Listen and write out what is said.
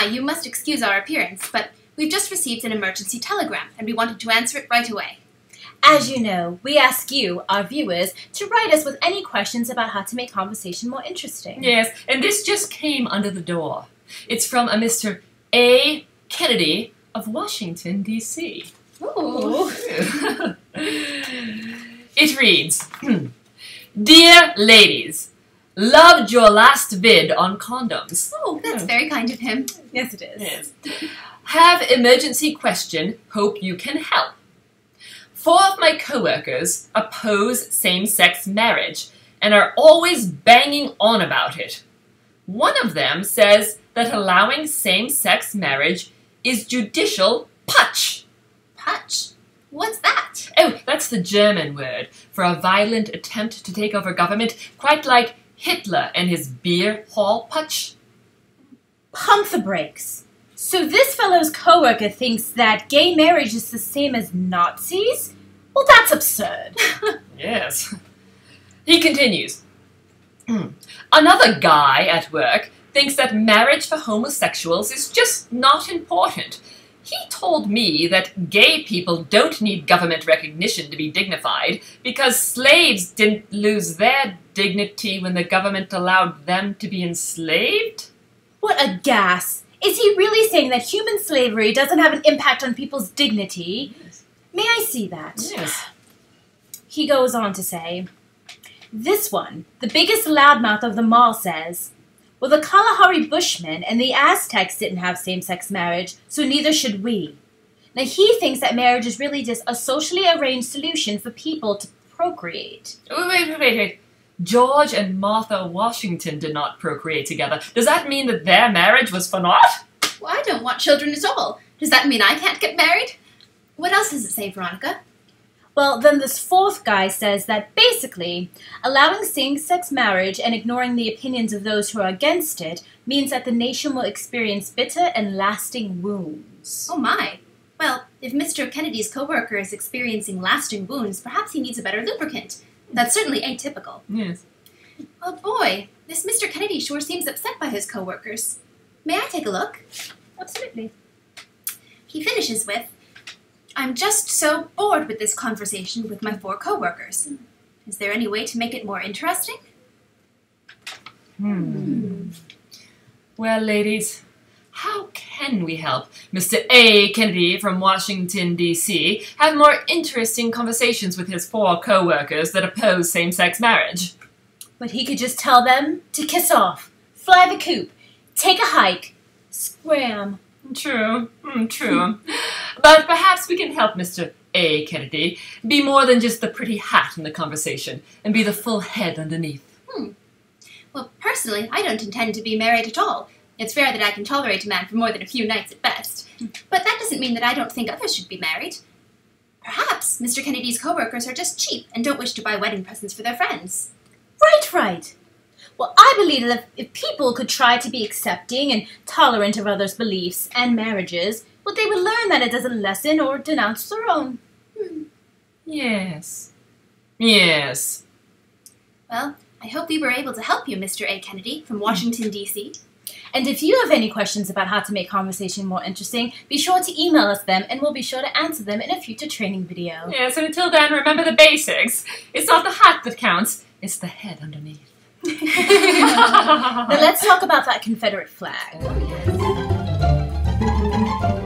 you must excuse our appearance, but we've just received an emergency telegram, and we wanted to answer it right away. As you know, we ask you, our viewers, to write us with any questions about how to make conversation more interesting. Yes, and this just came under the door. It's from a Mr. A. Kennedy of Washington, D.C. Ooh. It reads, Dear ladies, loved your last vid on condoms. Oh, that's very kind of him. Yes, it is. Yes. Have emergency question, hope you can help. 4 of my coworkers oppose same-sex marriage and are always banging on about it. One of them says that allowing same-sex marriage is judicial putsch. Putsch? What's that? Oh, that's the German word for a violent attempt to take over government, quite like Hitler and his beer hall putsch. Pump the brakes. So this fellow's coworker thinks that gay marriage is the same as Nazis? Well, that's absurd. Yes. He continues. Another guy at work thinks that marriage for homosexuals is just not important. He told me that gay people don't need government recognition to be dignified because slaves didn't lose their dignity when the government allowed them to be enslaved. What a gas. Is he really saying that human slavery doesn't have an impact on people's dignity? Yes. May I see that? Yes. He goes on to say, this one, the biggest loudmouth of them all, says, well, the Kalahari Bushmen and the Aztecs didn't have same-sex marriage, so neither should we. Now, he thinks that marriage is really just a socially arranged solution for people to procreate. Wait. George and Martha Washington did not procreate together. Does that mean that their marriage was for naught? Well, I don't want children at all. Does that mean I can't get married? What else does it say, Veronica? Well, then this fourth guy says that basically, allowing same-sex marriage and ignoring the opinions of those who are against it means that the nation will experience bitter and lasting wounds. Oh my. Well, if Mr. Kennedy's coworker is experiencing lasting wounds, perhaps he needs a better lubricant. That's certainly atypical. Yes. Oh boy, this Mr. Kennedy sure seems upset by his coworkers. May I take a look? Absolutely. He finishes with, I'm just so bored with this conversation with my 4 coworkers. Is there any way to make it more interesting? Well, ladies, how can we help Mr. A. Kennedy from Washington, D.C. have more interesting conversations with his 4 co-workers that oppose same-sex marriage? But he could just tell them to kiss off, fly the coop, take a hike, scram. True. But perhaps we can help Mr. A. Kennedy be more than just the pretty hat in the conversation and be the full head underneath. Well, personally, I don't intend to be married at all. It's rare that I can tolerate a man for more than a few nights at best. But that doesn't mean that I don't think others should be married. Perhaps Mr. Kennedy's coworkers are just cheap and don't wish to buy wedding presents for their friends. Right. Well, I believe that if people could try to be accepting and tolerant of others' beliefs and marriages, well, they would learn that it doesn't lessen or denounce their own. Yes. Well, I hope we were able to help you, Mr. A. Kennedy from Washington, D.C. And if you have any questions about how to make conversation more interesting, be sure to email us them and we'll be sure to answer them in a future training video. Yes, and until then, remember the basics. It's not the hat that counts, it's the head underneath. Now let's talk about that Confederate flag. Oh, yes.